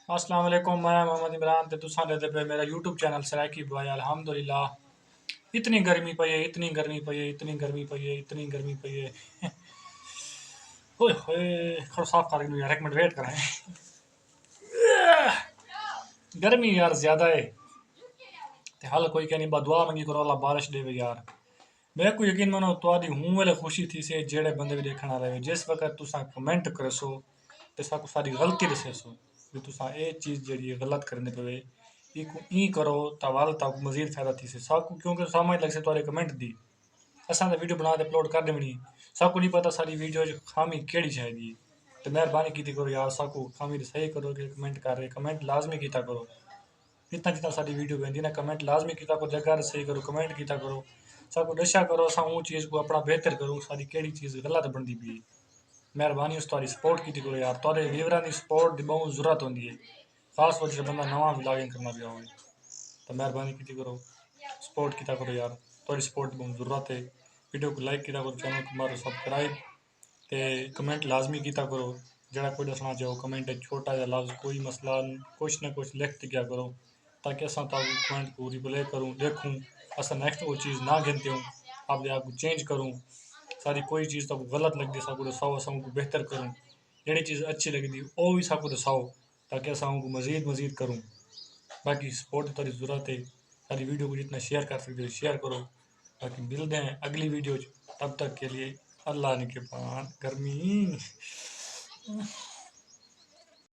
अस्सलाम वालेकुम, मैं मोहम्मद इमरान ते तुसां दे पे मेरा यूट्यूब चैनल सराकी भाई। अल्हम्दुलिल्लाह इतनी गर्मी पई है, इतनी गर्मी पई है, इतनी गर्मी पई है, इतनी गर्मी पई है। ओए होए, खड़ो साफ कर यार, एक मिनट वेट करें। गर्मी यार ज्यादा है ते हल कोई कहनी बा दुआ मंगी करो अल्लाह बारिश देवे यार। मैं को यकीन मानो तुआदी हूं वाले खुशी थी से जेड़े बंदे भी देखण आ रहे जिस वक्त तुसा कमेंट करसो ते साकू सारी गलती दसेसो भी तुसा ए चीज जेड़ी है गलत करने पे इको ई करो तवाल तक मजीद फायदा थी से साकू क्योंकि समझ लग से तुम्हारे कमेंट दी असा तो वीडियो बना के अपलोड कर देनी साकू नहीं पता सारी वीडियो खामी केड़ी चाहिए तो मेहरबानी की करो यार साकू खामी सही करो कि कमेंट कर रहे कमेंट लाजमी किया करो जितना जितना सारी वीडियो बनती ना कमेंट लाजमी किया करो जगह सही करो कमेंट किया करो साकू दशा करो असा वो चीज़ को अपना बेहतर करो सारी केड़ी चीज़ गलत बनती पी मेहरबानी उस तुम्हारी सपोर्ट की करो यार तुम्हारे व्यूअर की सपोर्ट की बहुत जरूरत होती है खास तौर से बंदा नवा व्लॉगिंग करना पिया हो तो मेहरबानी की करो सपोर्ट किया करो यार थोड़ी सपोर्ट की बहुत जरूरत है वीडियो को लाइक किया करो चैनल को मारो सब्सक्राइब ते कमेंट लाजमी किया करो जरा कोई दसना चाहो कमेंट छोटा या लफ्ज कोई मसला कुछ ना कुछ लिख दिया करो ताकि असा कमेंट को रिप्लाई करूँ देखूँ असा नेक्स्ट वो चीज़ ना गिनते हूँ आप को चेंज करूँ सारी कोई चीज़ तो गलत लगती साकू दसाओ असा को बेहतर करूँ जड़ी चीज़ अच्छी लगती वो भी साकू दसाओ ताकि असा को मजीद मजीद करूँ बाकी सपोर्ट की थोड़ी ज़रूरत है सारी वीडियो को जितना शेयर कर सकते हो शेयर करो बाकी मिलते हैं अगली वीडियो तब तक के लिए अल्लाह ने के पान गर्मी